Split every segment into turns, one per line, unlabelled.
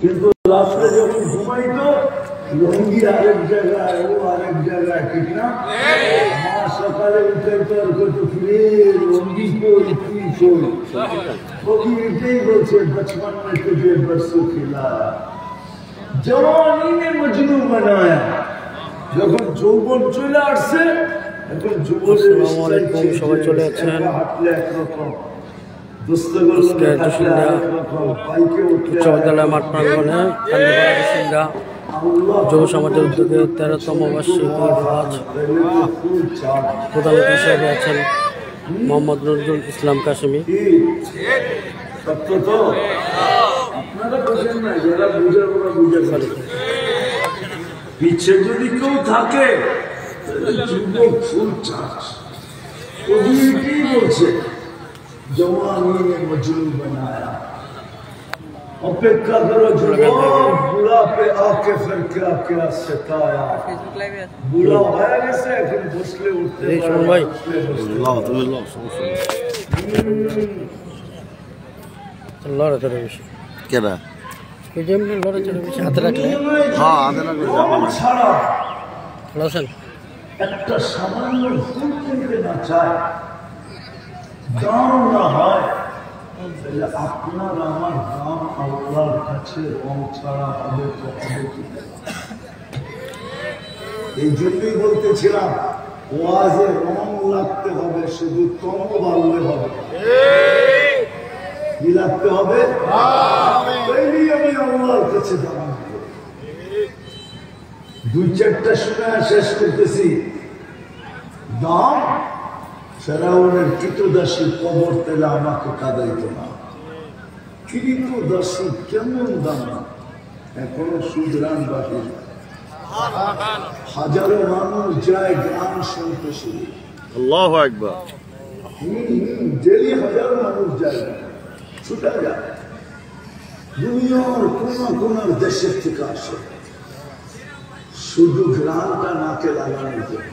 কিন্তু রাত্রে যখন ঘুমাইতো লঙ্গি আরেক জায়গায়, ও আরেক জায়গায়, ঠিক না? মা সকালে উঠাইতো আর করতো ফিরে লঙ্গি কই কি কই। কবি এটাই বলছে बचपन में तुझे बरसों खिलाया जवानी ने मजनू बनाया। যখন যৌবন চলে আসছে এখন যুবকের
সবাই চলে যাচ্ছেন
হাঁটলে একরকম,
উচ্চ বিদ্যালয় মাঠ প্রাঙ্গনে যুব সমাজের উদ্যোগে 13তম বার্ষিকী আজ প্রধান অতিথি হিসেবে আছেন মোহাম্মদ নজরুল ইসলাম কাশেমি।
পিছে যদি কেউ থাকে যুবক ফুল চাষ বলছে जवानी ने मजनू बनाया। अपेक्षा करो जवान बुढ़ापे आके फिर क्या क्या सताया। बुढ़ा है कैसे फिर घुसले उठते
क्या हाथे रखले
একটা সামান্য ফুল কিনতে না চায়, দাম না হয়, তাহলে আপনার আমার দাম আল্লাহর কাছে রং ছাড়া হবে তো হবে কি? এই জন্যই বলতেছিলাম ওয়াজে রং লাগতে হবে, শুধু তম বাড়লে হবে। কি লাগতে হবে? আমি আল্লাহর কাছে দাম দুই চারটা শুনে শেষ করতেছি। দাম ফেরাউনের কৃতদাসী কবর তেলে আমাকে কাঁদাইত না। কৃতদাসী কেমন দাম, এখনো সুদরান বাহির। হাজারো মানুষ যায় গান শুনতে শুরু।
আল্লাহু আকবার।
ডেলি হাজারো মানুষ যায়, ছুটা যায়, দুনিয়ার কোন দেশের থেকে আসে, শুধু গ্রামটা নাকে লাগানোর জন্য।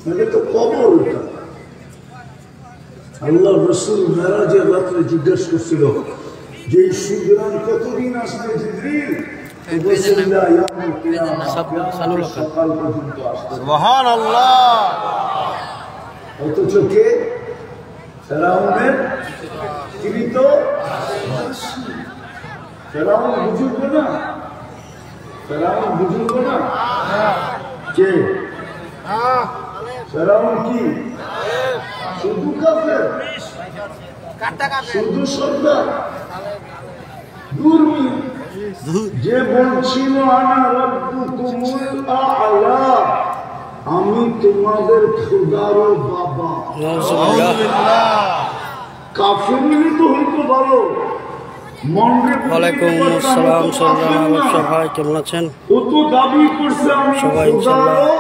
মানে তো কবর ওটা। আল্লাহ রসুল মেরাজের রাত্রে জিজ্ঞেস করছিল যে সুগ্রাম কতদিন আসবে জিবরিল? সকাল পর্যন্ত আসবে।
সুবহানাল্লাহ।
অথচ কে? ফেরাউনের কৃত। ফেরাউন বুজুর্গ না? ফেরাউন বুজুর্গ না? কে? ফেরাউন কি শুধু কাফের, শুধু সর্দার? দুর্মি যে বলছিল আনা রাব্বুকুমুল আ'লা, আমি তোমাদের খোদারও বাবা। কাফেরই তো হইতে পারো।
ওয়ালাইকুম আসসালাম সবাই, কেমন আছেন?
ও তো দাবি করছে আমি
সবাই ইনশাআল্লাহ।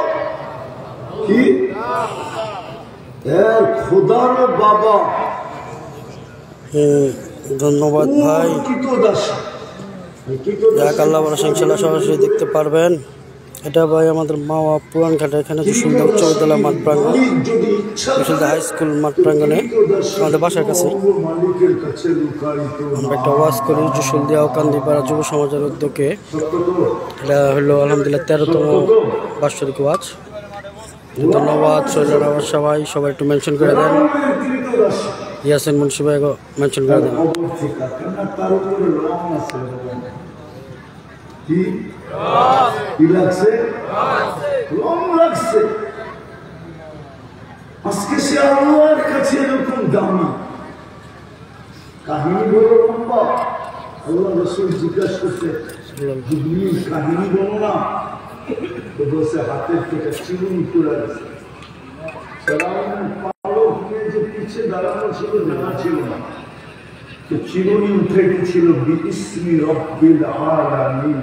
কি খোদারও বাবা?
ধন্যবাদ ভাই। আল্লাহ ইনশাআল্লাহ সরাসরি দেখতে পারবেন। এটা ভাই আমাদের মাওয়া পুরান ঘাটে, এখানে যশোদা উচ্চ বিদ্যালয় মাঠ প্রাঙ্গণ, যশোদা হাই স্কুল মাঠ প্রাঙ্গণে আমাদের বাসার কাছে আমরা একটা ওয়াজ করি যশোদিয়া ও কান্দিপাড়া যুব সমাজের উদ্যোগে। এটা হলো আলহামদুলিল্লাহ 13তম বার্ষিক ওয়াজ। ধন্যবাদ সবাই একটু মেনশন করে দেন। ইয়াসিন মুন্সি ভাই মেনশন করে দেন।
আজকে সে আল্লাহর কাছে এরকম দামি কাহিনী বলো লম্বা। আল্লাহ রসুল জিজ্ঞাসা করতে কাহিনী বলো না, তো বলছে হাতের থেকে চিরুনি করে গেছে। পালক নিয়ে যে পিছিয়ে দাঁড়ানো ছিল জানা ছিল না, তো চিরুনি উঠে গেছিল বিইসমি রব্বিল আলামিন,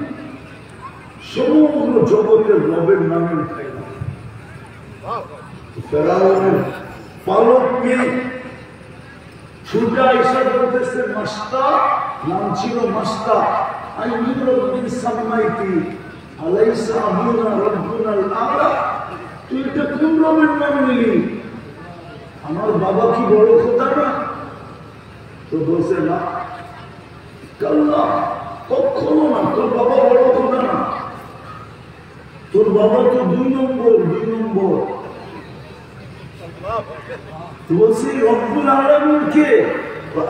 সমগ্র জগতের রবের নামে উঠে গেল। ফেরাউনের পালক নিয়ে ছুটা এসে বলতেছে মাস্তা, নাম ছিল মাস্তা, আইয়ুর রব্বিল সামাইতি আলাইসা আবুনা রব্বুনাল আ'লা, তুই এটা কোন রবের নাম নিলি? আমার বাবা কি বড় খোদা না? তো বলছে না, কাল্লা, কত তোর বাবা বড় খোদা না, তোর বাবা তো 2 নম্বর বলছি রব্বুল আলামিন কে?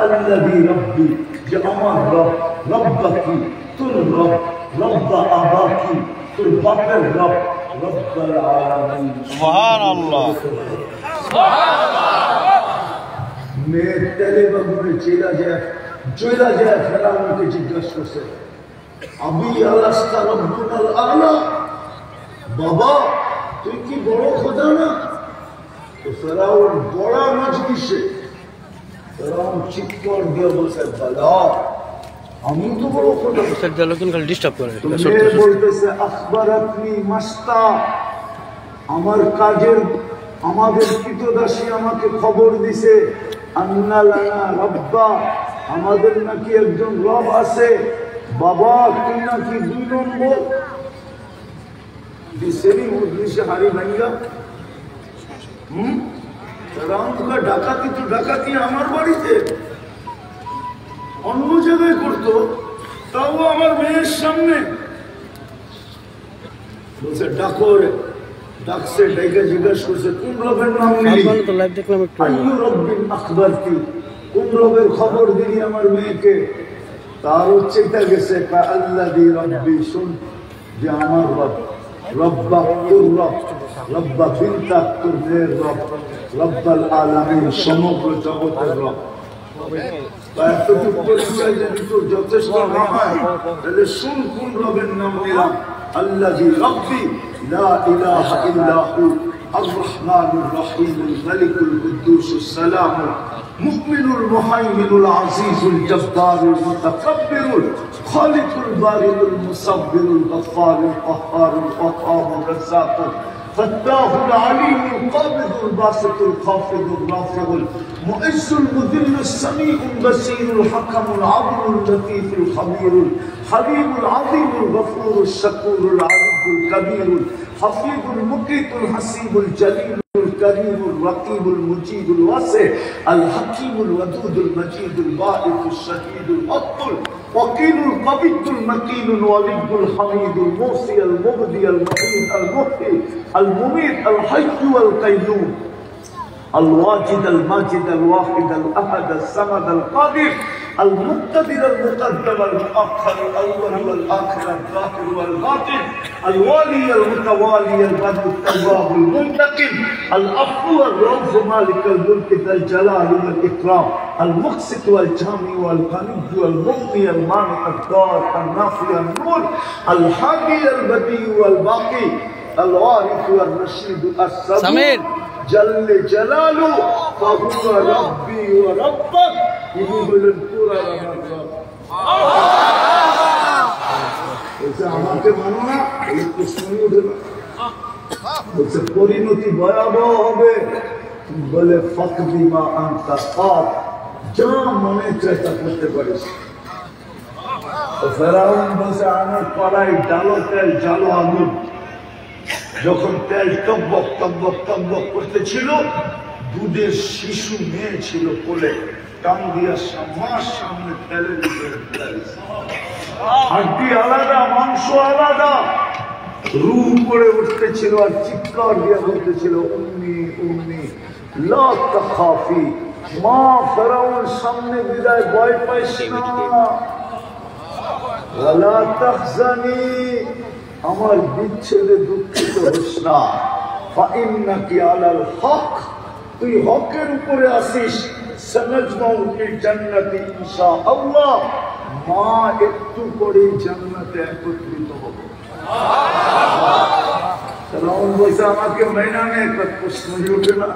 আল্লাযী রব্বি, যে আমার রব, রব্বাকি তোর রব, রব্বা আবাকি তোর বাপের রব, রব্বুল আলামিন। সুবহানাল্লাহ। মেয়ের তেলে বাবুরে চইলা যায় ফেরাউনকে জিজ্ঞাসা করছে, আবি আলাস্তা রব্বুল আলা, বাবা তুই কি বড় খোদা না? তো ফেরাউন বড় মজলিসে ফেরাউন চিৎকার দিয়ে বলছে, বালা আমি তো বড় খোদা।
ডিস্টার্ব করে
বলতেছে, আখবারাতনি মাস্তা, আমার কাজের আমাদের কৃতদাসী আমাকে খবর দিছে, আন্না লানা রব্বা, আমাদের নাকি একজন রব আছে। বাবা তুই নাকি 2 নম্বর দিশেরই মজলিসে হাড়ি ভাঙ্গা। ডাকাতি তো ডাকাতি আমার বাড়িতে, অন্য জায়গায় করতো, তাও আমার মেয়ের সামনে। বলছে ডাকো রে, ডাকছে, ডেকে জিজ্ঞাসা করছে কোন রবের নাম নিলি? কোন রবের খবর দিলি আমার মেয়েকে? তার চেতা গেছে আল্লাযী রব্বি, শুন যে আমার রব, রব্বা তোর রব, রব্বা বিনতা তোর মেয়ের রব, রব্বাল আলামিন সমগ্র জগতের রব। যথেষ্ট না হয় তাহলে শুন কোন রবের নাম নিলাম। আল্লাযী রব্বি লা ইলাহা ইল্লা হু আর-রাহমানুর রাহিমুল মালিকুল কুদ্দুসুস সালামুল মুমিনুল মুহাইমিনুল আজিজুল জব্বারুল মুতাকাব্বিরুল খালিকুল বারিউল মুসাব্বিরুল গফফারুল قهارুল ওয়াহাবুর রাজ্জাকুল فتاح العليم القابض الباسط الخافض الرافع المعز المذل السميع البصير الحكم العدل اللطيف الخبير الحليم العظيم الغفور الشكور العلي الكبير الحفيظ المقيت الحسيب الجليل الكريم الرقيب المجيد الواسع الحكيم الودود المجيد الباعث الشهيد الأطل وكيل القبيض المكين الولي الحميد الموصي المبدي المعيد المحيي المميت الحي والقيوم الواجد الماجد الواحد الأحد الصمد القادر المقتدر المقدم المؤخر الأول والآخر الظاهر والباطن الوالي المتوالي البر التواب المنتقم العفو الرؤوف مالك الملك ذا الجلال والإكرام المقسط والجامع والغني والمغني المانع الضار النافع النور الحادي البديع والباقي الوارث والرشيد الصبور جل جلاله فهو ربي وربك يقول القرى আমাকে মানো না, এই প্রশ্নই ওঠে না। বলছে পরিণতি ভয়াবহ হবে। বলে ফাকদি মা আনতা কাদ, যা মনে চায় তা করতে পারিস। ফেরাউন বলছে আমার পাড়ায় ডালো তেল জালো আগুন। যখন তেল টকবক টকবক টকবক করতেছিল, দুধের শিশু মেয়ে ছিল কোলে, টান দিয়া মাস সামনে তেলের হাড্ডি আলাদা, মাংস আলাদা, রু করে উঠতেছিল আর চিৎকার দিয়া বলতেছিল উম্মি উম্মি লা তাখাফি। মা ফেরাউন সামনে বিদায় ভয় পাইস না, ওয়ালা তাহজানি, আমার বিচ্ছেদে দুঃখিত হোস না, ফাইন্নাকি আলাল হক, তুই হকের উপরে আসিস। সনজমাউ ফিল জান্নাতি ইনশাআল্লাহ, মা একটু পরে জান্নাতে একত্রিত হবে। ফেরাউন বলছে আমাকে মেনা নেই, একটা প্রশ্নই ওঠে না,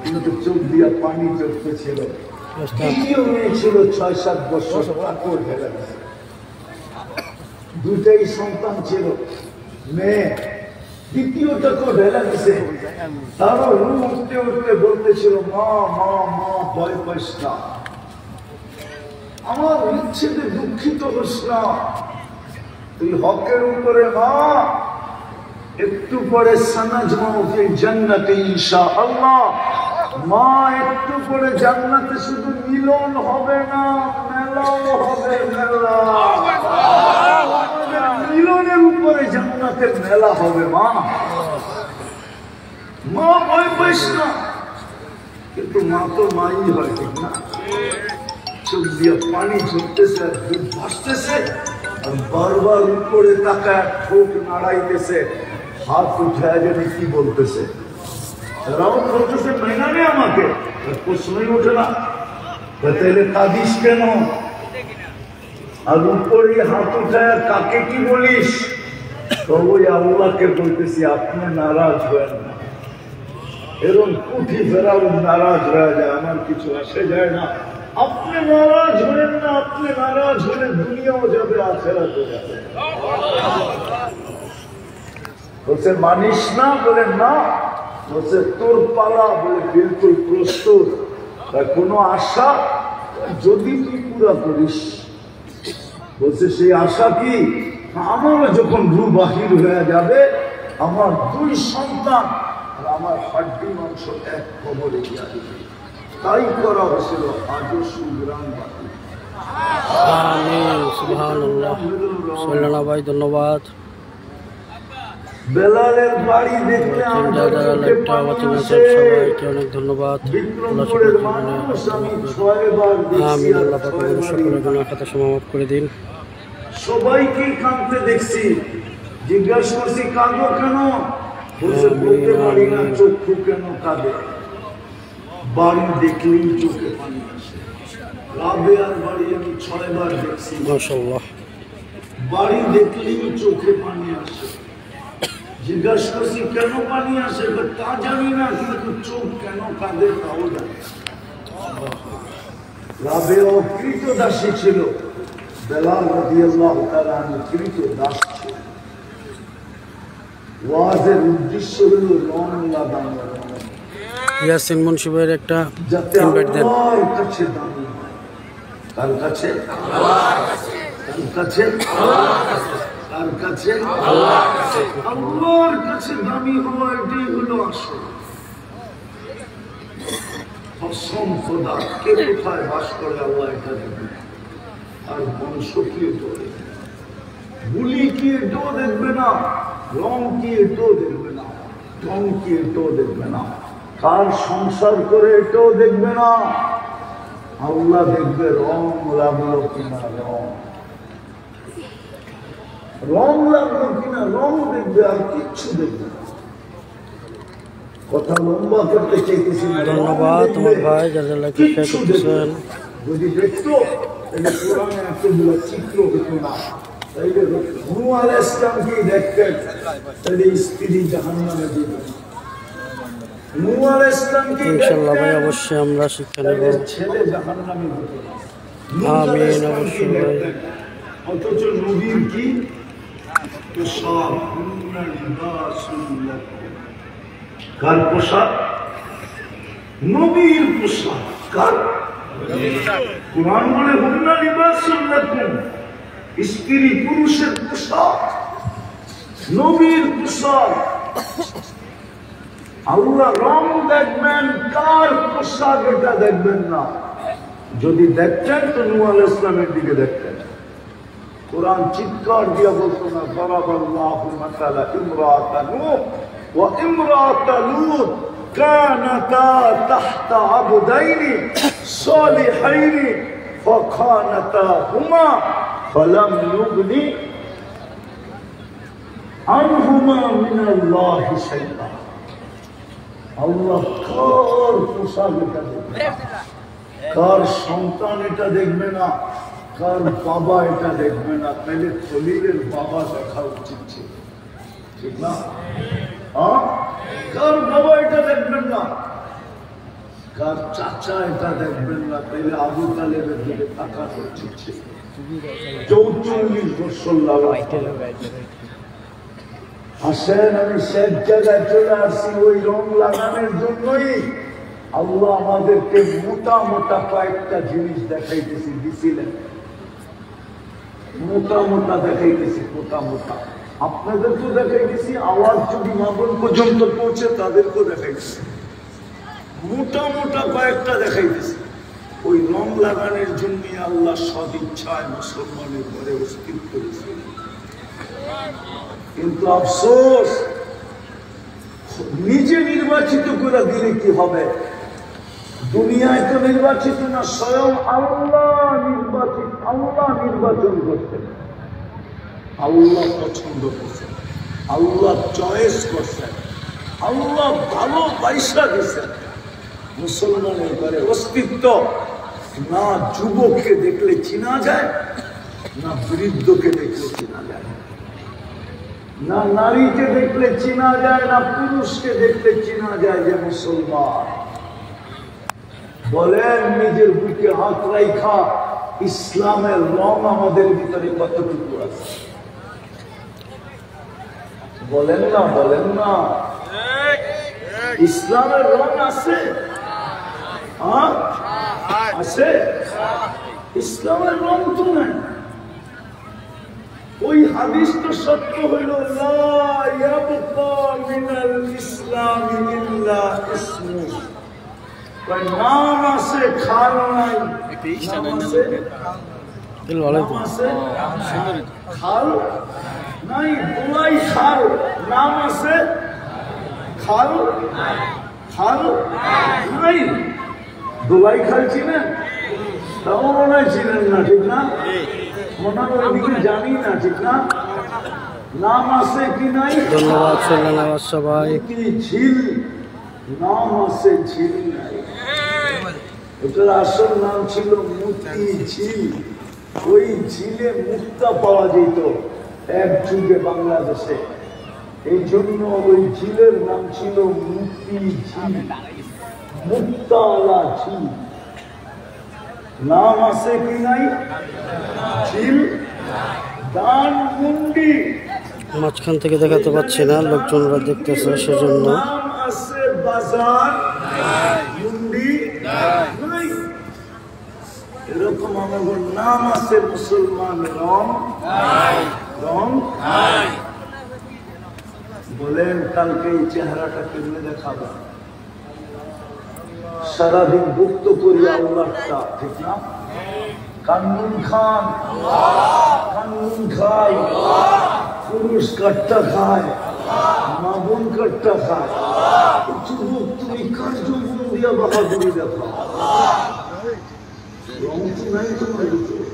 কিন্তু চোখ দিয়া পানি চলতেছিল। দ্বিতীয় মেয়ে ছিল 6-7 বছর, কাপড় ঢেলে গেছে। দুটাই সন্তান ছিল মেয়ে, দ্বিতীয়টাকেও ঢেলে গেছে। তারও রু উঠতে উঠতে বলতেছিল মা মা মা ভয় পাইস না, আমার ইচ্ছেতে দুঃখিত হোস না, তুই হকের উপরে মা, একটু পরে সানাজমাউ ফিল জান্নাতি ইনশাআল্লাহ, মা একটু পরে জান্নাতে শুধু মিলন হবে না, মেলাও হবে, মেলা। আজকে মেলা হবে মা, মা ভয় পাইস না, কিন্তু মা তো মাই হয়, ঠিক না? চোখ দিয়ে পানি ঝরতেছে আর দুধ ভাসতেছে, আর বারবার উপরে তাকায় ঠোঁট নাড়াইতেছে, হাত উঠায় জানি কি বলতেছে। রাউন্ড বলতেছে মেনানে আমাকে, প্রশ্নই ওঠে না, তাহলে কাঁদিস কেন? আর উপরে হাত উঠায় কাকে কি বলিস? তো ওই আল্লাহকে বলতেছি আপনি নারাজ হয়েন না। এরকম কুঠি ফেরাউন নারাজ হয়ে যায়, আমার কিছু আসে যায় না। আপনি নারাজ হলেন না, আপনি নারাজ হলে দুনিয়াও যাবে, আখেরাতও যাবে। বলছে মানিস না, বলে না। বলছে তোর পালা, বলে বিলকুল প্রস্তুত। কোনো আশা যদি তুই পুরা করিস। বলছে সেই আশা কি? আমারও যখন রূহ বাহির হয়ে যাবে, আমার 2 সন্তান আর আমার হাড্ডি মাংস এক কবরে গিয়া দিবে। তাই করা হয়েছিল, আজও সুগ্রাম বাকি।
আমিন, সুবহানাল্লাহ। সৈলানা ভাই ধন্যবাদ।
বেলালের বাড়ি দেখলে
সবাইকে অনেক ধন্যবাদ। আমিন, আল্লাহ পাক সকলের গুনাহ খাতা সমাপ্ত করে দিন।
সবাইকে কাঁদতে দেখছি, জিজ্ঞাসা করছি কাঁদো কেন? বলছে বলতে পারি না, চক্ষু কেন কাঁদে? বাড়ি দেখলেই চোখে পানি আসে। রাবেয়ার বাড়ি আমি 6 বার দেখছি,
মাশাআল্লাহ।
বাড়ি দেখলেই চোখে পানি আসে। জিজ্ঞাসা করছি কেন পানি আসে? তা জানি না, কিন্তু চোখ কেন কাঁদে তাও জানি। রাবেয়া কৃতদাসী ছিল, বেলাল রাদিয়াল্লাহু তাআলা আনহু কৃতদাস ছিল। ওয়াজের উদ্দেশ্য হল রং লাগানো,
ইয়াসিন মুন্সিবের একটা
যাতে
ইনভাইট দেন।
আল্লাহর কাছে দামি হয়। কার কাছে? আল্লাহর কাছে। কার কাছে? আল্লাহর কাছে। কার কাছে? আল্লাহর কাছে। আল্লাহর কাছে দামি হওয়া, এটাই হলো আসল। কসম খোদা, কে কোথায় বাস করে আল্লাহ এটা দেখবে, আর বংশ কি এটাও দেখবে, বুলি কি এটাও দেখবে না, রং কি এটাও দেখবে না, ঢং কি এটাও দেখবে না, কার সংসার করে এটাও দেখবে না। আল্লাহ দেখবে রং লাগলো কিনা, রং লাগলো কিনা, রং দেখবে, আর কিচ্ছু দেখবে না। কথা লম্বা করতে চাইতেছি না।
ধন্যবাদ তোমার ভাই, যারা লাইক শেয়ার করতেছেন।
যদি দেখতো তাহলে কোরআনে এতগুলো চিত্র হতো না। তাইলে নূহ আলাইহিস সালামকে দেখতেন, তাহলে স্ত্রী জাহান্নামে যাবে। নূহ আলাইহিস সালামকে
ইনশাআল্লাহ ভাই, অবশ্যই আমরা শিক্ষা নেব।
ছেলে জাহান্নামে যেত না।
আমিন, অবশ্যই ভাই।
অথচ নবীর কি পোশাক, কার পোশাক? নবীর পোশাক। কার? কুরআন বলে হুন্না লিবাসুল লাকুম, স্ত্রী পুরুষের পোশাক, নবীর পোশাক। আল্লাহ রং দেখবেন, কার পোশাক এটা দেখবেন না। যদি দেখতেন তো নূহ আলাইহিস সালামের দিকে দেখতেন। কোরআন চিৎকার দিয়া বলতো না, দারাবাল্লাহু মাসালা ইমরাআতা নূহ ওয়া ইমরাআতা লূত কানাতা তাহতা আবদাইনি সালিহাইনি ফাখানাতাহুমা ফালাম ইউগনি আনহুমা মিনাল্লাহি শাইআ। আল্লাহ কার পোশাক এটা দেখবে, কার সন্তান এটা দেখবে না, কার বাবা এটা দেখবে না। তাহলে খলিলের বাবা দেখা উচিত ছিল, ঠিক না? কার বাবা এটা দেখবেন না, কার চাচা এটা দেখবেন না। তাইলে আবু তালেবের দিকে তাকানো উচিত ছিল। 44 বছর আসেন, আমি শেষ জায়গায় চলে আসছি ওই রং লাগানোর জন্যই। আল্লাহ আমাদেরকে মোটা মোটা কয়েকটা জিনিস দেখাইতেছি, দিছিলেন মোটা মোটা দেখাইতেছি, মোটা মোটা। আপনাদেরকেও দেখাইতেছি, আওয়াজ যদি মাবন পর্যন্ত পৌঁছে তাদেরকেও দেখাইতেছি, মোটা মোটা কয়েকটা দেখাইতেছি। ওই রং লাগানোর জন্য আল্লাহ সদিচ্ছায় মুসলমানের ঘরে অস্তিত্ব করেছিল। কিন্তু আফসোস নিজে নির্বাচিত করে দিলে কি হবে? দুনিয়ায় তো নির্বাচিত না, স্বয়ং আল্লাহ নির্বাচন করতেন, আল্লাহ পছন্দ করছেন, আল্লাহ চয়েস করছেন, আল্লাহ ভালো পয়সা দিচ্ছেন। মুসলমানের ঘরে অস্তিত্ব না যুবককে দেখলে চিনা যায়, না বৃদ্ধকে দেখলে চিনা যায়, না নারীকে দেখলে চিনা যায়, না পুরুষকে দেখলে চিনা যায় যে মুসলমান। বলেন নিজের বুকে হাত রাখা ইসলামের রং আমাদের ভিতরে কতটুকু আছে? বলেন না ইসলামের রং আছে? আছে? ইসলামের রং তো নাই। ওই হাদিস তো সত্য হইল, লা ইয়াবকা মিনাল ইসলামি ইল্লা ইসমু। নাম আছে, খাল নাই। নাম আছে, খাল নাই, দোলাই খাল। নাম আছে, খাল নাই। দোলাই খাল চিনেন? তাও মনে হয় চিনেন না, ঠিক না? মনে হয় ওইদিকে জানি না, ঠিক না? নাম আছে কি নাই?
ধন্যবাদ সবাই।
ঝিল নাম আছে, ঝিল নাই। ওটার আসল নাম ছিল মুক্তি ঝিল। ওই ঝিলে মুক্তা পাওয়া যেত এক যুগে বাংলাদেশে, এই জন্য ওই ঝিলের নাম ছিল মুক্তি ঝিল, মুক্তাওয়ালা ঝিল। নাম আছে কি নাই? ঝিল দান মুন্ডি।
মাঝখান থেকে দেখাতে পাচ্ছি না, লোকজনরা দেখতেছে সেজন্য।
নাম আছে বাজার, মুন্ডি নাই। এরকম আমাদের নাম আছে মুসলমান, রং বলেন কালকে এই চেহারাটা কেমনে দেখাবো? সারাদিন ভুক্ত করি আল্লাহটা, ঠিক না? কানুন খান, কানুন খায়, পুরুষ কাট্টা খায়, মা বোন কাট্টা খায়। যুবক তুমি কার যৌবন দিয়া বাহাদুরি দেখো? রং তো নাই তোমার ভিতরে।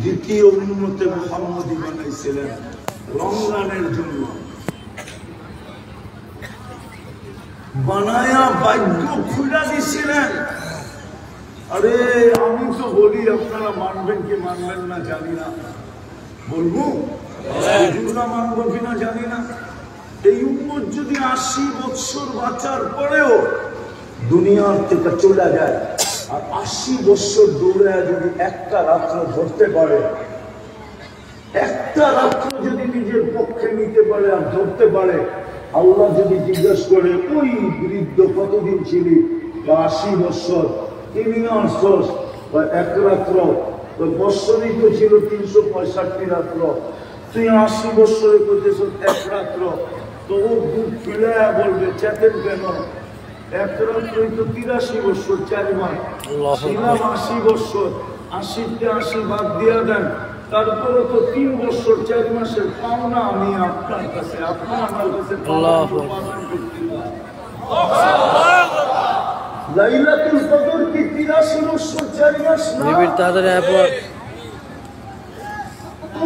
দ্বিতীয় উম্মতে মুহাম্মদী বানাইছিলেন রমজানের জন্য, বানায়া ভাগ্য খুলে দিছিলেন। আরে আমি তো বলি, আপনারা মানবেন কি মানবেন না জানি না, বলবো মানবো কিনা জানি না। এই উম্মত যদি 80 বছর বাঁচার পরেও দুনিয়ার থেকে চলে যায়, আর 80 বছর দৌড়ে যদি একটা রাত্র ধরতে পারে, একটা রাত্র যদি নিজের পক্ষে নিতে পারে আর ধরতে পারে, আল্লাহ যদি জিজ্ঞাসা করে ওই বৃদ্ধ কতদিন ছিলি, বা 80 বছর, 3 মাস বা এক রাত্র, ওই বৎসরই তো ছিল 365 রাত্র, তুই 80 বছরে করতেছ এক রাত্র, তো ও বুক ফিলাইয়া বলবে চেতেন কেন? এক রাত্রই তো 83 বছর, 4 মাস ছিলাম 80 বছর, 80তে 80 ভাগ দিয়া দেন, তারপরে তো 3 বছর 4 মাসের পাওনা আমি আপনার কাছে, আপনি আমার কাছে লাইলাতুল কদর কি 83 বছর 4 মাস না?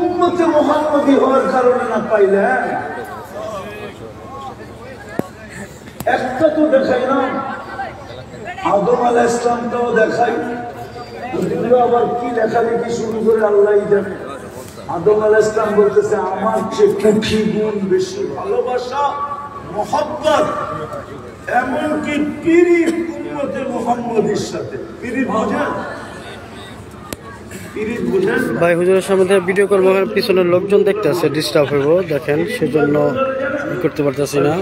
উম্মতে মুহাম্মদী হওয়ার কারণে না পাইলেন? একটা তো দেখাই না, আদম আলাইহিস সালামটাও দেখাই, আবার কি লেখালেখি শুরু করে আল্লাহ জানে। আদম আলাইহিস সালাম বলতেছে আমার চেয়ে কোটি গুণ বেশি ভালোবাসা, মহব্বত, এমনকি পীরিত উম্মতে মুহাম্মদীর সাথে। পীরিত বোঝেন? পীরিত বোঝেন
ভাই? হুজুরের সামনে থেকে ভিডিও করবো, পিছনের লোকজন দেখতে আছে, ডিস্টার্ব হইব, দেখেন সেজন্য করতে পারতেছি না।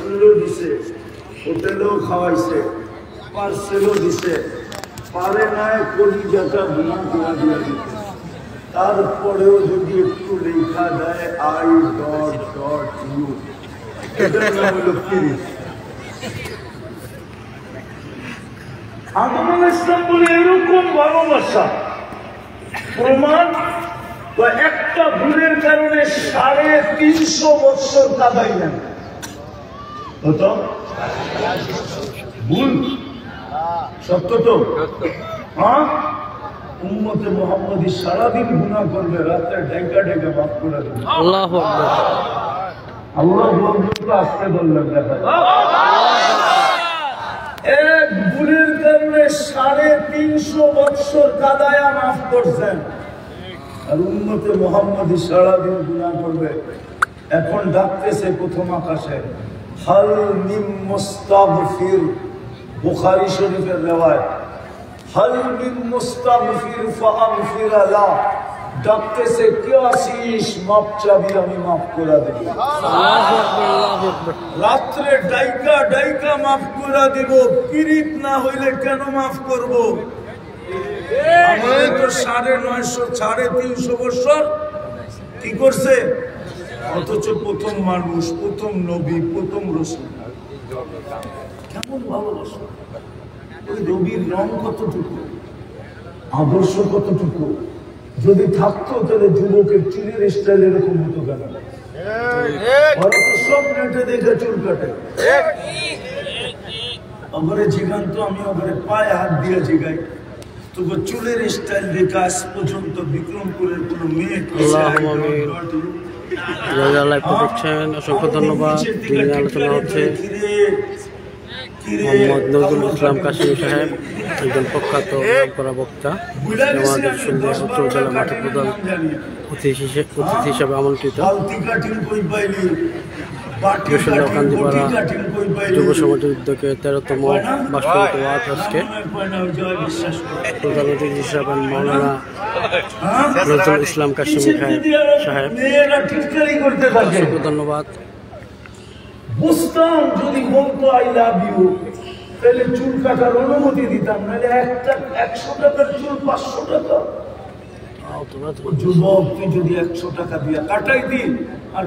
হোটেলেও খাওয়াইছে, পার্সেলও দিছে, পারে নাই কলিজাটা বিনা করে দিয়ে দিতে। তারপরেও যদি একটু লেখা দেয় I.U, এটার নাম হলো পীরিত। আদম আলাইহিস সালাম বলে এরকম ভালোবাসা প্রমাণ তো একটা ভুলের কারণে 350 বছর কাঁদাইলেন। কত ভুল? সত্য তো? হ্যাঁ, উম্মতে মুহাম্মদী সারাদিন গুনাহ করবে, রাতে ঢাকা ঢাকা মাফ করে দেবে।
আল্লাহু আকবার।
আল্লাহু আকবার তো আসতে বললেন। দেখা এক ভুলের কারণে 350 বছর কাদায়া মাফ করছেন, আর উম্মতে মুহাম্মদী সারাদিন গুনাহ করবে। এখন ডাকতেছে প্রথম আকাশে, হাল মিন মুস্তাগফির। বুখারী শরীফের রিওয়ায়াত, হাল মিন মুস্তাগফির ফাগফির লা। ডাকতেছে, কে আসিস মাপ চাবি, আমি মাফ করে দেব।
আল্লাহু আকবার, আল্লাহু আকবার।
রাত্রে ডাইকা ডাইকা মাফ করে দিব। পীড়িত না হইলে কেন মাফ করব? আমাদের তো 950 350 বছর কি করছে, অথচ প্রথম মানুষ, প্রথম নবী, প্রথম রাসূল। কেমন ভালোবাসা! ওই নবীর রং কতটুকু, আদর্শ কতটুকু, যদি থাকতো তাহলে যুবকের চুলের স্টাইল এরকম হতো কেন? ওরা তো সব নেটে দেখে চুল কাটে। অগরে জিগান তো আমি অগরে পায়ে হাত দিয়ে জিগাই, তবু চুলের স্টাইল দেখে আজ পর্যন্ত বিক্রমপুরের কোনো মেয়ে
দেখছেন। অসংখ্য ধন্যবাদ। দিনের আলোচনা হচ্ছে মোহাম্মদ নজরুল ইসলাম কাশিমি সাহেব, একজন প্রখ্যাত নামকরা বক্তা, আমাদের সন্ধ্যা উত্তর জেলা মাঠে প্রধান অতিথি হিসাবে আমন্ত্রিত। যশোর কান্দিপাড়া যুব সমাজের উদ্যোগে 13তম বার্ষিক ওয়াজ আজকে প্রধান অতিথি হিসাবে মাওলানা নজরুল ইসলাম কাশিমি সাহেব। অসংখ্য ধন্যবাদ।
বুঝতাম যদি বলতো আই লাভ ইউ, তাহলে চুল কাটার অনুমতি দিতাম, নাহলে 100 টাকার চুল 500 টাকা। যুবককে যদি 100 টাকা দিয়ে কাটাইতি আর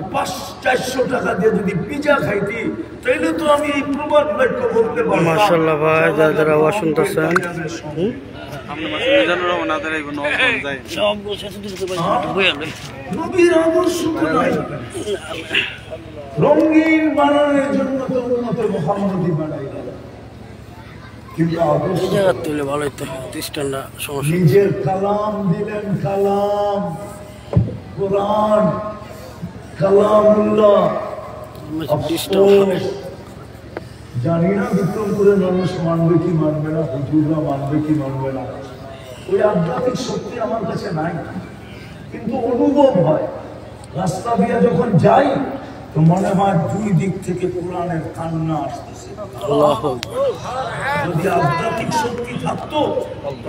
400 টাকা দিয়ে যদি পিজা খাইতি, তাইলে তো আমি এই প্রবাদ বাক্য বলতে পারতাম।
মাশাআল্লাহ ভাই, যারা যারা আওয়াজ শুনতেছেন,
নবীর আদর্শ তো নাই। রঙিন বানানোর জন্য তো উম্মতে মুহাম্মদী বানাইলেন, কিন্তু আদর্শ
তুলে ভালোই তো খ্রিস্টানরা সমস্যা।
নিজের কালাম দিলেন, কালাম কোরআন, কালামুল্লাহ। জানি না বিক্রমপুরের মানুষ মানবে কি মানবে না, হুজুররা মানবে কি মানবে না। ওই আধ্যাত্মিক শক্তি আমার কাছে নাই, কিন্তু অনুভব হয়। রাস্তা দিয়ে যখন যাই তো মনে হয় 2 দিক থেকে কোরআনের কান্না আসতেছে। যদি আধ্যাত্মিক শক্তি থাকতো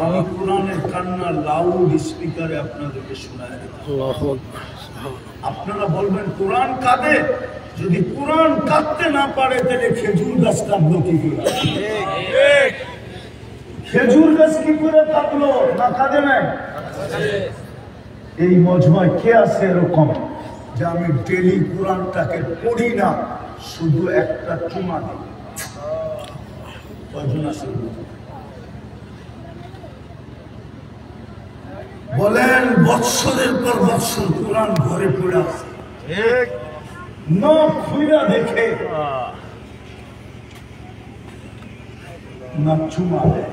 আমি কোরআনের কান্না লাউড স্পিকারে আপনাদেরকে শোনায় দিতাম। আপনারা বলবেন কোরআন কাঁদে, যদি কোরআন কাঁদতে না পারে তাহলে খেজুর গাছ কাঁদলো কি করে? খেজুর গাছ কি করে কাঁদলো? না কাঁদে নাই? এই মজমায় কে আছে এরকম যে আমি ডেলি কোরআনটাকে পড়ি না, শুধু একটা চুমা দিই? কয়জন আছে বলেন? বৎসরের পর বৎসর কোরআন ঘরে পড়ে আছে, নখ খুইরা দেখে না চুমা দেয়।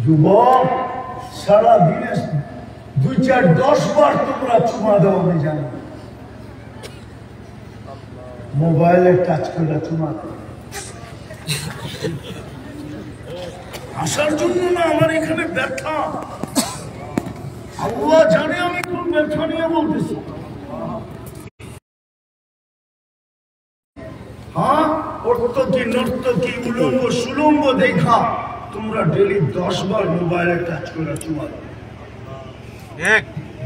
যুবক, সারা দিনে 2, 4, 10 বার তোমরা চুমা দাও, আমি জানি। মোবাইলে টাচ করে চুমা দাও। আসার জন্য না, আমার এখানে ব্যথা। আল্লাহ জানে আমি কোন ব্যথা নিয়ে বলতেছি। হ্যাঁ, অর্থকি নর্তকি উলঙ্গ সুলঙ্গ দেখা তোমরা ডেলি 10 বার মোবাইলে টাচ করে চুমা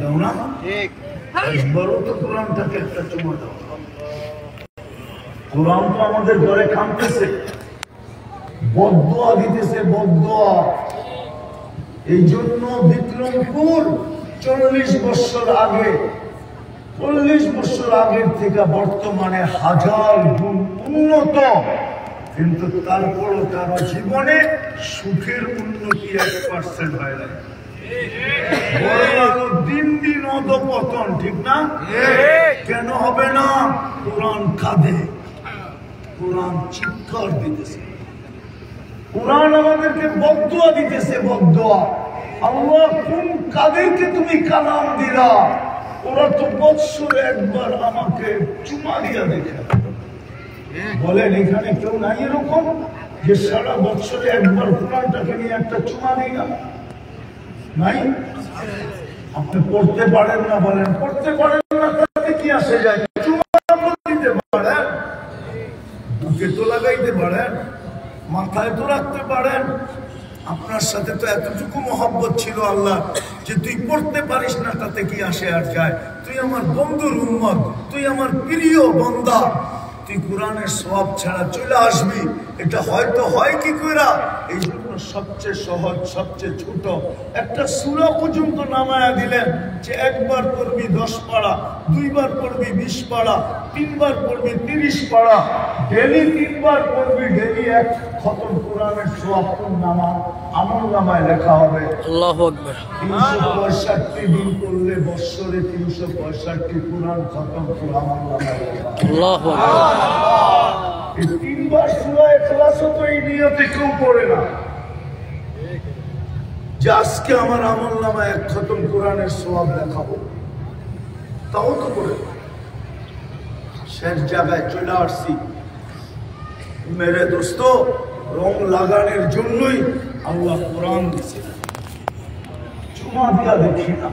দাও না? একবারও তো কোরআনটাকে একটা চুমা দাও। কোরআন তো আমাদের ঘরে কাঁদতেছে, বদদোয়া দিতেছে, বদদোয়া। এই জন্য বিক্রমপুর 40 বছর আগে, 40 বছর আগের থেকে বর্তমানে 1000 গুণ উন্নত, কিন্তু তারপরও তার জীবনে সুখের উন্নতি 1% হয় না। দিন দিন অধঃপতন, ঠিক না? কেন হবে না? কোরআন কাঁদে, কোরআন চিৎকার দিতেছে, কোরআন আমাদেরকে বদদুয়া দিতেছে, বদদুয়া। আল্লাহ কোন কাদেরকে তুমি কালাম দিলা? ওরা তো বৎসরে একবার আমাকে চুমা দিয়া দেখে। বলেন এখানে কেউ নাই এরকম যে সারা বৎসরে একবার কোরআনটাকে নিয়ে একটা চুমা দিলা? নাই? আপনি পড়তে পারেন না, বলেন পড়তে পারেন না, তাতে কি আসে যায়? চুমা দিতে পারেন, বুকে তো লাগাইতে পারেন, মাথায় তো রাখতে পারেন। আপনার সাথে তো এতটুকু মহব্বত ছিল আল্লাহ যে তুই পড়তে পারিস না, তাতে কি আসে আর যায়? তুই আমার বন্ধুর উম্মত, তুই আমার প্রিয় বান্দা, তুই কোরআনের সওয়াব ছাড়া চলে আসবি, এটা হয়তো হয় কি কইরা? এই জন্য সবচেয়ে সহজ, সবচেয়ে ছোট একটা সূরা পর্যন্ত নামায়া দিলেন যে একবার পড়বি 10 পারা, দুইবার পড়বি 20 পারা, তিনবার পড়বি 30 পারা, ডেলি 3 বার পড়বি, ডেলি এক খতম কোরআনের সওয়াব তোর আমলনামায় লেখা হবে। আল্লাহু আকবার। 365 দিন করলে বছরে 365 কোরআন খতম তোর আমলনামায় লেখা হবে। আল্লাহু আকবার। এই 3 বার সূরা ইখলাস তো এই নিয়তে কেউ পড়ে না যে আজকে আমার আমলনামায় এক খতম কোরআনের সওয়াব লেখাবো, তাও তো পড়ে না। শেষ জায়গায় চলে আসছি মেরে দোস্ত, রং লাগানোর জন্যই আল্লাহ কোরআন দিছে। চুমা দিয়া দেখি না,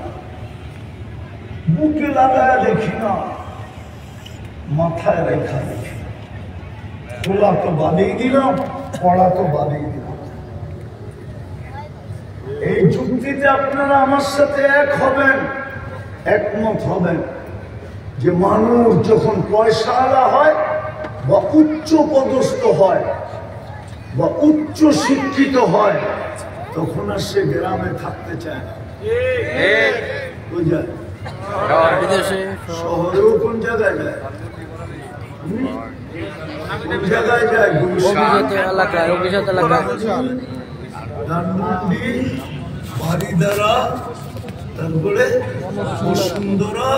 বুকে লাগায়া দেখি না, মাথায় রেখা দেখি না। খোলা তো বাদেই দিলাম, পড়া তো বাদেই দিলাম। এই যুক্তিতে আপনারা আমার সাথে এক হবেন, একমত হবেন যে মানুষ যখন পয়সাওয়ালা হয় বা উচ্চ পদস্থ হয় বা উচ্চ শিক্ষিত হয়, তখন আর সে গ্রামে থাকতে চায় না। বুঝলেন? শহরেও কোন জায়গায় যায়? কোন জায়গায় যায়? ধানমন্ডি, বাড়িদারা, তারপরে বসুন্ধরা,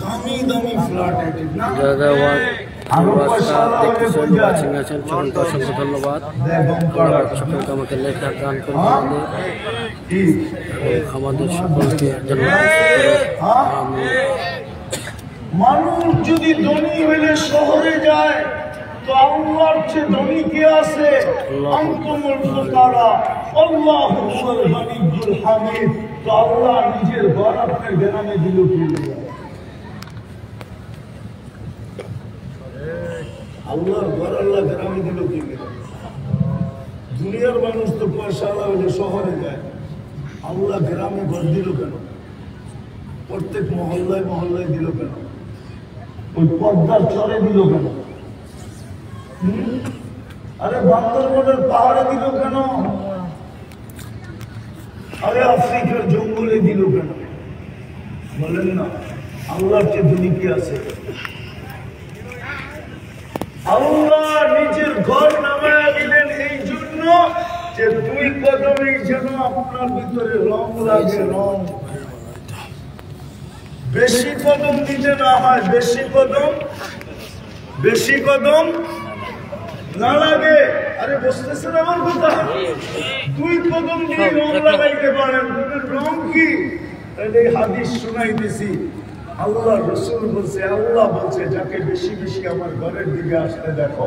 দামি দামি ফ্ল্যাট।
অসংখ্য ধন্যবাদ সকলকে আমাকে লেখা গান করে আমাদের সকলকে
মানুষ যদি ধনী হইলে শহরে যায় তো আল্লাহর চেয়ে ধনী কে আছে? আনতুমুল ফুকারা আল্লাহু হুয়াল গনিয়্যুল হামিদ। তো আল্লাহ নিজের ঘর আপনার গ্রামে দিল কি? আল্লাহর ঘর আল্লাহ গ্রামে দিল কি? দুনিয়ার মানুষ তো পয়সাওয়ালা হলে শহরে যায়, আল্লাহ গ্রামে ঘর দিল কেন? প্রত্যেক মহল্লায় মহল্লায় দিল কেন? ওই পদ্মার চরে দিল কেন? আরে বান্দরবনের পাহাড়ে দিল কেন? আরে আফ্রিকার জঙ্গলে দিল কেন? বলেন না, আল্লাহর চেয়ে ধনী কি আছে? আল্লাহ নিজের ঘর নামায়া দিলেন এই জন্য যে 2 কদমে যেন আপনার ভিতরে রং লাগে, রং। বেশি কদম দিতে না হয়, বেশি কদম না লাগে। আরে বুঝতেছেন আমার কথা? 2 কদম দিয়ে রং লাগাইতে পারেন। রং কি? এই হাদিস শুনাইতেছি, আল্লাহ রাসূল বলছে, আল্লাহ বলছে যাকে বেশি বেশি আমার ঘরের দিকে আসতে দেখো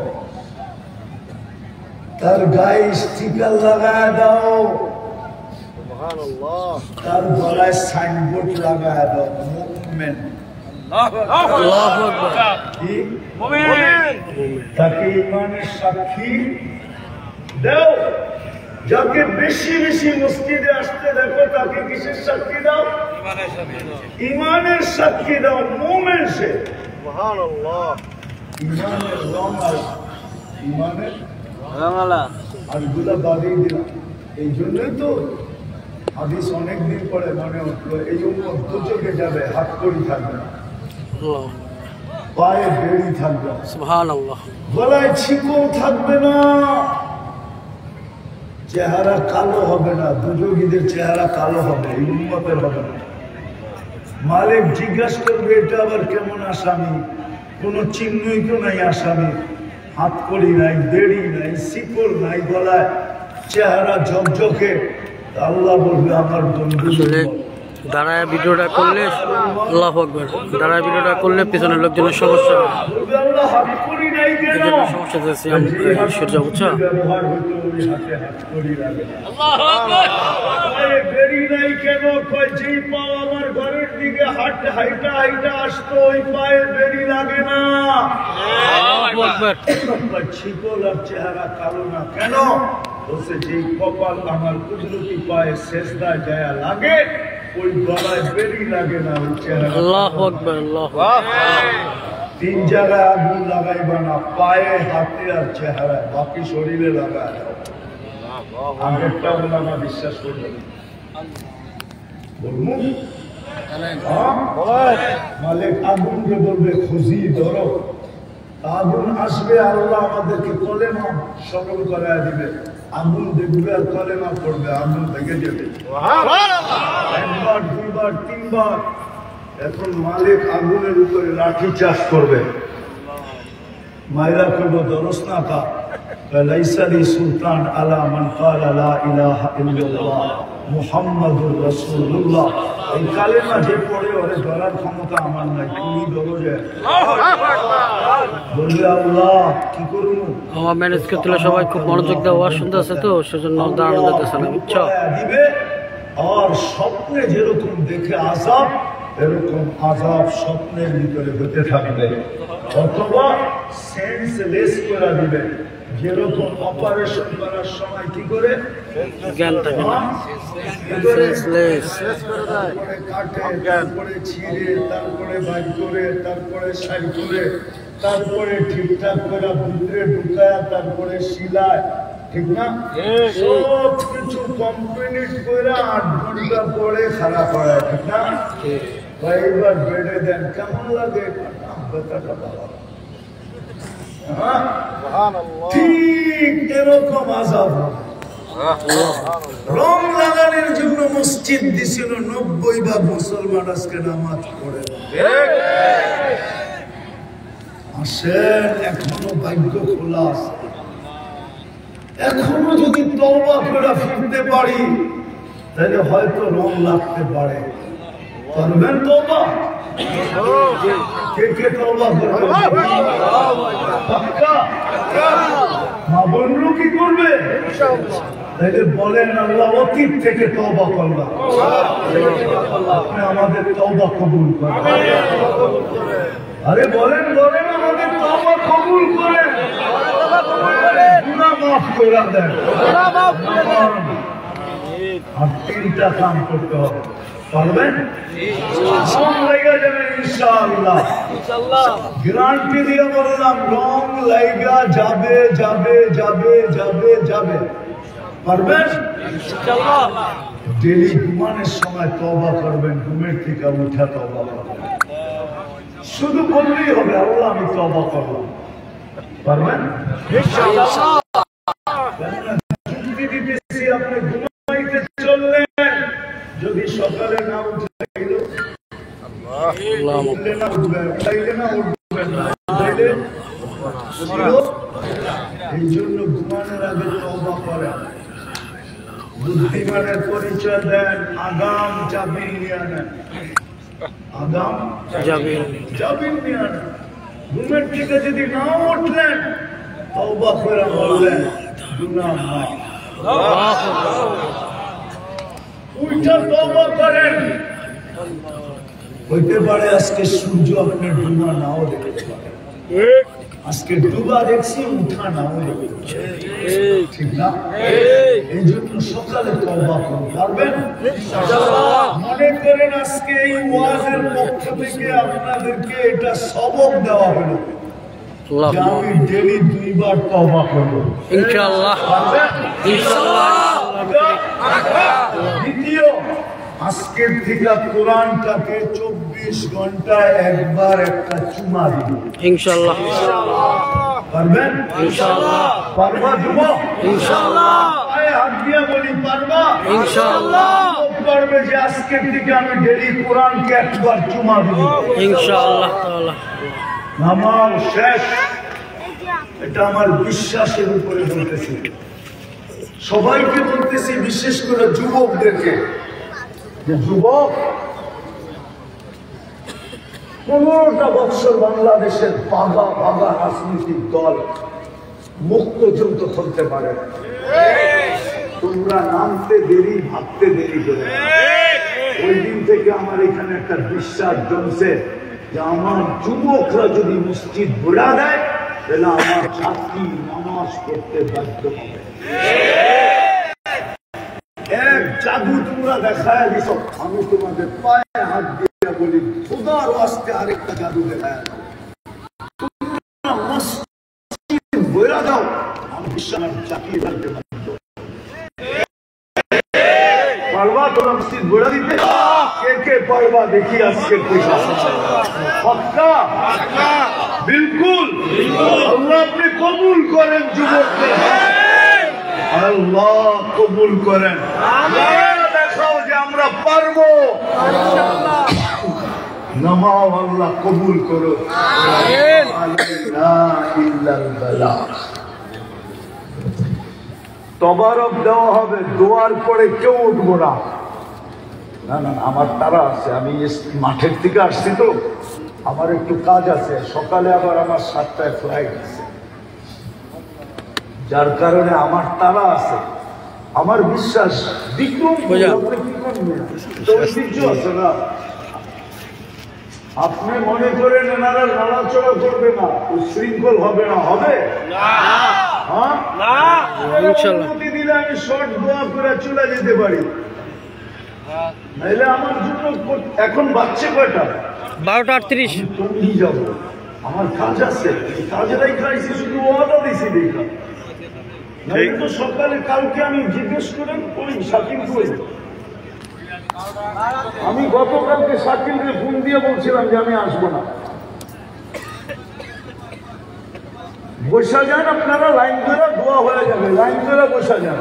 তার গায়ে স্টিকার লাগায় দাও, সুবহানাল্লাহ, তার গলায় সাইনবোর্ড লাগায় দাও, মুমিন। আল্লাহু আকবার। কি? মুমিন। তাকে ঈমানের সাক্ষী দাও। যাকে বেশি বেশি মসজিদে আসতে দেখো তাকে কিসের সাক্ষী দাও? ঈমানের সাক্ষী দাও, মুমিন সে। সুবহানাল্লাহ। ঈমানের রং আর ঈমানের রঙালা আর গুলা বাড়িয়ে দিলাম। এই জন্যই তো হাদিস অনেকদিন পরে মনে উঠলো, এই উম্মত দুচোখে যাবে, হাত করি থাকবে না, পায়ে বেড়ি থাকবে না, সুবহানাল্লাহ, গলায় ছিকল থাকবে না, চেহারা কালো হবে না, দুযোগীদের চেহারা কালো হবে, উম্মতের হবে না। মালিক জিজ্ঞাসা করবে এটা আবার কেমন আসামি, কোন চিহ্নই তো নাই আসামি, হাত কড়ি নাই, দেড়ি নাই, শিকল নাই গলায়, চেহারা ঝকঝকে। আল্লাহ বলবে আমার বন্ধু।
দাঁড়ায় ভিডিওটা করলে আল্লাহু আকবার, দাঁড়ায় ভিডিওটা করলে পিছনের লোকজনের সমস্যা সমস্যা যাচ্ছে সূর্য বুঝছো।
আমার ঘরের দিকে হাইটা হাইটা আসতো, ওই পায়ে বেরি লাগে না। ছিকল আর চেহারা কালো না কেন? বলছে যে কপাল আমার কুদরতি পায়ে শেষদায় যায় লাগে, ওই গলায় বেরি লাগে না, ওই চেহারা।
আল্লাহু আকবার, আল্লাহু
তিন জায়গায় আগুন লাগাইবা না, পায়ে, হাতে আর চেহারায়, বাকি শরীরে লাগায়। আগেরটা ওলামা বিশ্বাস করবেন। মালিক আগুনকে বলবে খুঁজি ধরো, আগুন আসবে, আল্লাহ আমাদেরকে কলেমা স্মরণ করায় দিবে, আগুন দেখবে আর কলেমা পড়বে, আগুন দেখে যাবে একবার, দুইবার, তিনবার। এখন মালিক আগুনের উপরে লাঠি চাষ করবে, মাইরা করবো দরসনাকা লাইসালি সুলতান আলা মান ক্বালা লা ইলাহা ইল্লাল্লাহ মুহাম্মাদুর রাসূলুল্লাহ। এই কালেমা যে পড়ে ওরে ধরার ক্ষমতা আমার নাই, তুমি ধরো যে বলবে আল্লাহ কি করবো।
আমার ম্যানেজ করতে সবাই খুব মনোযোগ দেওয়া শুনতে আছে, তো সেজন্য দাঁড়ানো যেতেছে না বুঝছো।
দিবে আর স্বপ্নে যেরকম দেখে আযাব, এরকম আযাব স্বপ্নের ভিতরে হতে থাকবে, অথবা সেন্সলেস করে দিবে, যেরকম অপারেশন করার সময় কি করে
জ্ঞান থাকে না,
তারপরে ছিঁড়ে, তারপরে বাইর করে, তারপরে সাইড করে, তারপরে ঠিকঠাক করে ভিতরে ঢুকায়, তারপরে শিলায়, ঠিক না? সব কিছু কমপ্লিট করে 8 ঘন্টা পরে খারাপ হয়, ঠিক না? এইবার বেড়ে দেন, কেমন লাগে? ঠিক এরকম আযাব। রং লাগানোর জন্য মসজিদ দিছিল, 90 মুসলমান আজকে নামাজ পড়ে। আসেন, এখনো ভাগ্য খোলা আছে, এখনো যদি তওবা করে ফিরতে পারি তাহলে হয়তো রং লাগতে পারে। করবেন তওবা? কে কে তওবা করবে? পাক্কা? মা বোনরা কি করবে? তাহলে বলেন আল্লাহ অতীত থেকে তওবা করলাম, আপনি আমাদের তওবা কবুল করেন। আরে বলেন বলেন আমাদের তওবা কবুল করেন, গুনাহ মাফ করে দেন। আর 3টা কাম করতে হবে, পারবেন? রং লেগে যাবে ইনশাআল্লাহ, গ্যারান্টি দিয়ে বললাম, রং লেগে যাবে যাবে যাবে যাবে যাবে। পারবেন? ডেলি ঘুমানোর সময় তওবা করবেন, ঘুমের থেকে উঠা তওবা করবেন, শুধু বললেই হবে আল্লাহ আমি তওবা করলাম। পারবেন? যুক্তি দিতেছি, আপনি ঘুমাইতে চললেন, যদি সকালে না উঠে এই জন্য ঘুমানোর আগে তওবা করেন। বুদ্ধিমানের পরিচয় দেন, আগাম জামিন নিয়ে আনেন, আগাম জামিন নিয়ে আনেন। ঘুমের থেকে যদি না উঠলেন, তওবা করে বললেন গুনাহ মাফ, উঠা তওবা করেন। হইতে পারে আজকে সূর্য আপনার ডুবা নাও দেখতে পারে, আজকে ডুবা দেখছি, উঠা নাও দেখছে, ঠিক না? এই জন্য সকালে তওবা করুন, পারবেন? মনে করেন আজকে এই ওয়াজের পক্ষ থেকে আপনাদেরকে এটা সবক দেওয়া হলো, আমি ডেলি 2 বার তওবা করব
ইনশাআল্লাহ, ইনশাআল্লাহ।
দ্বিতীয়, আজকের থেকে কোরআনটাকে 24 ঘন্টায় একবার একটা চুমা দিব
ইনশাআল্লাহ।
পারবেন?
ইনশাআল্লাহ।
পারবা দিব?
ইনশাআল্লাহ।
আয় হাত দিয়া বলি পারবা?
ইনশাআল্লাহ
পারবে যে আজকের থেকে আমি ডেলি কোরআনকে একবার চুমা দিব
ইনশাআল্লাহ তাআলা।
নামাজ শেষ, এটা আমার বিশ্বাসের উপরে বলতেছি, সবাইকে বলতেছি, বিশেষ করে যুবকদেরকে, যে যুবক 15টা বছর বাংলাদেশের বাঘা বাঘা রাজনৈতিক দল মুখ পর্যন্ত খুলতে পারে না। তোমরা নামতে দেরি, ভাবতে দেরি করে। ওই দিন থেকে আমার এখানে একটা বিশ্বাস জমছে যে আমার যুবকরা যদি মসজিদ ভরা দেয় তাহলে আমার ছাত্রী নামাজ পড়তে বাধ্য হবে। এক জাদু তোমরা দেখায় দিছ, আমি তোমাদের পায়ে হাত দিয়ে বলি খোদার ওয়াস্তে আরেকটা জাদু দেখায় দাও, মসজিদ ভরা দাও, আমি বিশ্বাস চাপিয়ে রাখতে বাধ্য। পারবা তোমরা মসজিদ ভরা দিতে? কে কে পারবা দেখি আজকে পয়সা পাক্কা? বিলকুল। আল্লাহ আপনি কবুল করেন যুবকদের, আল্লাহ কবুল করেন, দেখাও যে আমরা পারবো। নামাও আল্লাহ কবুল করো। তবারক দেওয়া হবে, দোয়ার পরে কেউ উঠবো না। না না, আমার তারা আছে, আমি মাঠের থেকে আসছি তো, আমার একটু কাজ আছে, সকালে আবার আমার 7টায় ফ্লাইট আছে, যার কারণে আমার তারা আছে। আমার বিশ্বাস বিক্রম আছে না, আপনি মনে করেন এনারা নাড়াচড়া করবে না, উশৃঙ্খল হবে না? হবে অনুমতি দিলে আমি শর্ট দোয়া করে চলে যেতে পারি, নাইলে আমার জন্য এখন বাচ্চা কয়টা? 12:38। তুমি যাবো, আমার কাজ আছে, কাজেরাই খাইছি, শুধু ওয়াদা দিছি দেখা। তো সকালে কালকে আমি জিজ্ঞেস করেন ওই শাকিল কই, আমি গতকালকে শাকিলকে ফোন দিয়ে বলছিলাম যে আমি আসবো না। বসা যান আপনারা, লাইন ধরে দোয়া হয়ে যাবে, লাইন ধরে বসা যান,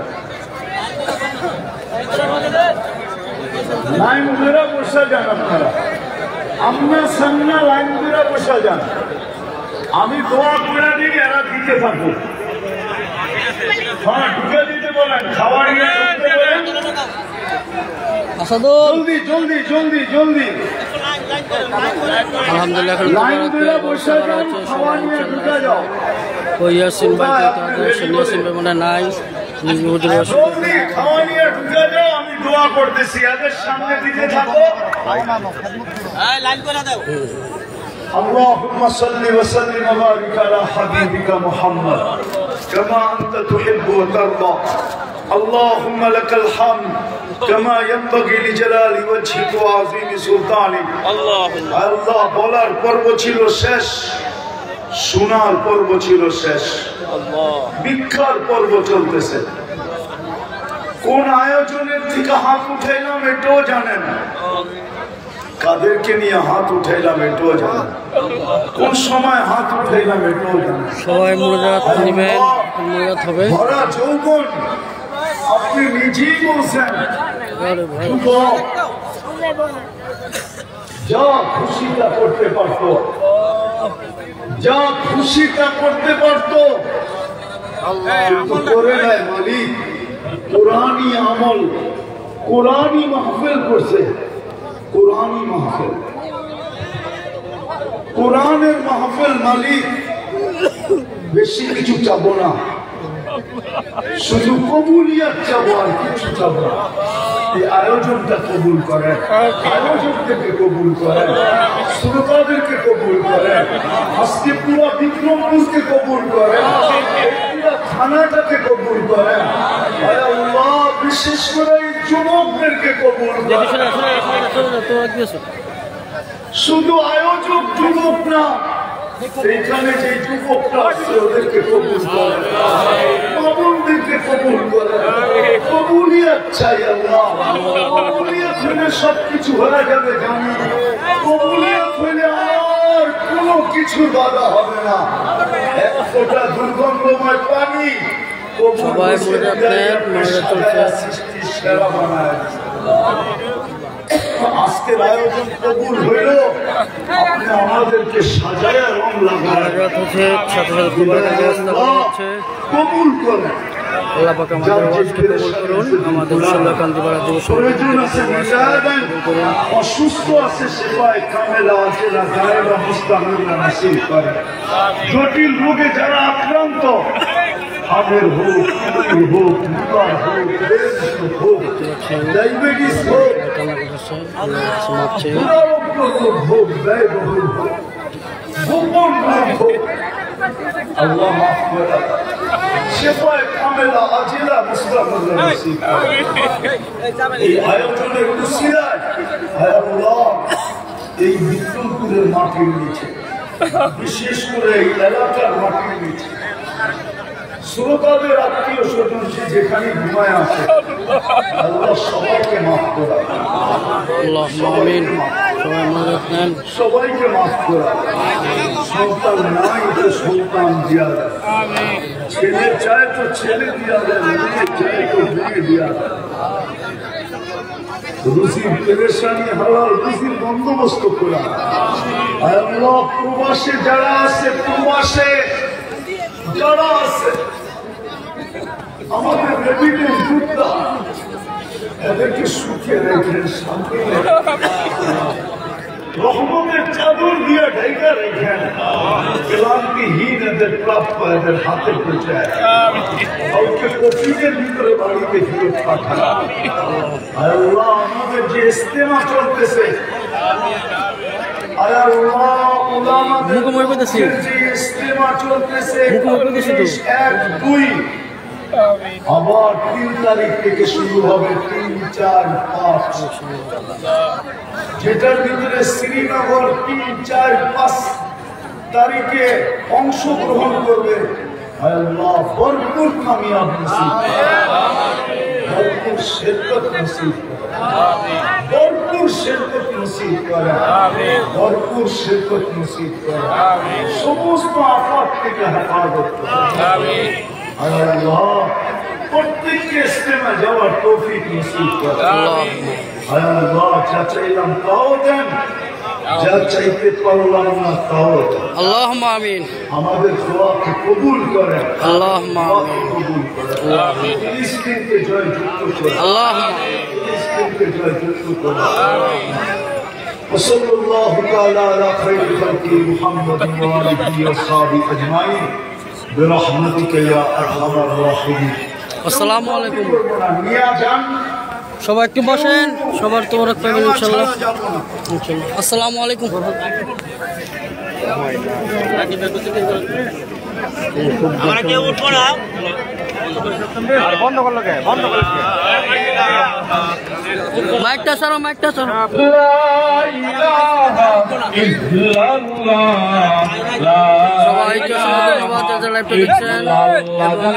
লাইন ধরে বসা যান আপনারা, আপনার সামনে লাইন ধরে বসা যান, আমি দোয়া করে দিই, এরা দিতে থাকুক। হ্যাঁ ঢুকে দিতে বলেন, খাবার নিয়ে ঢুকতে বলেন, জলদি জলদি জলদি জলদি।
আলহামদুলিল্লাহ
লাইন ধরে বসে যান, খাবার নিয়ে ঢুকে যাও।
ইয়াসিন ভাই ইয়াসিন ভাই মনে নাই,
জলদি খাওয়া নিয়ে ঢুকে যাও, আমি দোয়া করতেছি, এদের সামনে দিতে থাকো। اللهم صل وسلم وبارك على حبيبك محمد كما أنت تحب وترضى اللهم لك الحمد كما ينبغي لجلال وجهك وعظيم سلطانك আল্লাহ বলার পর্ব ছিল শেষ, শোনার পর্ব ছিল শেষ, ভিক্ষার পর্ব চলতেছে। কোন আয়োজনের থেকে হাত উঠাইলাম এটাও জানেন, কাদেরকে নিয়ে হাত উঠাইলাম এটাও জানেন, কোন সময় হাত উঠাইলাম এটাও জানেন।
সবাই মুরাদ নিবেন, মুরাদ হবে।
ভরা যৌবন, আপনি নিজেই বলছেন যা খুশিটা করতে পারত, যা খুশিটা করতে পারত করে নেয় মালিক। কোরআনি আমল, কোরআনি মাহফিল করছে, কোরআনি মাহফিল, কোরআনের মাহফিল মালিক। বেশি কিছু চাবো না, শুধু কবুলিয়াত চাবো, আর কিছু চাবো না। এই আয়োজনটা কবুল করেন, আয়োজকদেরকে কবুল করেন, শ্রোতাদেরকে কবুল করেন, আজকে পুরো বিক্রমপুরকে কবুল করেন, পুরো থানাটাকে কবুল করেন। আল্লাহ বিশেষ করে এই যুবকদেরকে কবুল করেন। শুধু আয়োজক যুবক না, এইখানে যে যুবকরা আছে ওদেরকে কবুল করেন, মামুনদেরকে কবুল করেন। কবুলিয়াত চাই আল্লাহ, কবুলিয়াত হলে সবকিছু হয়ে যাবে জানি, কবুলিয়াত হলে আর কোনো কিছু বাধা হবে না। এক ফোঁটা দুর্গন্ধময় পানি
সবাই মোনাজাত নেন, মোনাজাত চলছে।
সেরা বানায় আজকের আয়োজন কবুল হইল, আপনি আমাদেরকে সাজায় রং লাগায়
মোনাজাত হচ্ছে, সাথে সাথে দুর্গার ব্যবস্থা করা হচ্ছে।
কবুল করেন।
আল্লাহ পাক আমাদের ওয়াজকে কবুল করুন, আমাদের সোল্লাকান্দিপাড়া যুব করুন।
অসুস্থ আছে সেবায় কামেলা আছে না গায়েবা মুস্তাহিলা নসিব করেন। জটিল রোগে যারা আক্রান্ত, হামের হোক, কিডনির হোক, লিভার হোক, ব্রেন হোক, ডায়াবেটিস হোক, দুরারোগ্য রোগ হোক, ব্যয়বহুল হোক, গোপন রোগ হোক, আল্লাহ মাফ করে সেবায় কামেলা আজিলা মুস্তাহিলা নসিব করেন। এই আয়োজনের উসিলায় হায় আল্লাহ এই বিক্রমপুরের মাটির নিচে, বিশেষ করে এই এলাকার মাটির নিচে শ্রোতাদের আত্মীয় স্বজন যেখানে ঘুমায় আছে, আল্লাহ সবাইকে মাফ করা, সবাইকে মাফ করা। সন্তান নাই তো সন্তান দিয়া দেয়, ছেলে চায় তো ছেলে দিয়া দেয়, মেয়ে চায় তো মেয়ে দিয়া দেয়। রুজির পেরেশানি হালাল রুজির বন্দোবস্ত করা। আল্লাহ প্রবাসে যারা আছে, প্রবাসে যারা আছে, আমাদের রেমিটেন্স যোদ্ধা, এদেরকে সুখে রেখেন, শান্তি রহমতের চাদর দিয়ে ঢেকে রেখেন। ক্লান্তিহীন এদের প্রাপ্য এদের হাতে পৌঁছায়, কাউকে কফিনের ভিতরে বাড়িতে ফিরত পাঠায়। আল্লাহ আমাদের যে ইস্তেমা চলতেছে, আবার 3 তারিখ থেকে শুরু হবে, 3, 4, 5, যেটার ভিতরে শ্রীনগর 3, 4, 5 তারিখে অংশগ্রহণ করবে। আল্লাহ ভরপুর কামিয়াব নসিব করে, ভরপুর শিরকত নসিব করে, ভরপুর শিরকত নসিব করে, ভরপুর শিরকত নসিব করে, সমস্ত আফাত থেকে হেফাজত করে। আল্লাহ প্রত্যেককে ইস্তেমা যাওয়ার তৌফিক নসিব করে। আল্লাহ যা চাইলাম তাও দেন, যা চাইতে পারলাম না তাও দেন।
আল্লাহুম্মা আমিন।
আমাদের দোয়াকে কবুল করেন,
আল্লাহুম্মা আমিন।
কবুল করেন। ফিলিস্তিনকে জয়যুক্ত করেন,
আল্লাহুম্মা
ফিলিস্তিনকে জয়যুক্ত করেন। وصلى الله تعالى على خير خلقه محمد وآله وصحبه أجمعين برحمتك يا أرحم الراحمين।
আসসালামু আলাইকুম।
মিয়া জান
সবাই একটু বসেন, সবার তোমরা পাবেন ইনশাআল্লাহ। আসসালামু আলাইকুম।
আমরা কেউ উঠবো না, বন্ধ করলো কে? বন্ধ করলো কে?
মাইকটা সরো, মাইকটা সরো। সবাইকে ধন্যবাদ যারা একটু দেখছেন এবং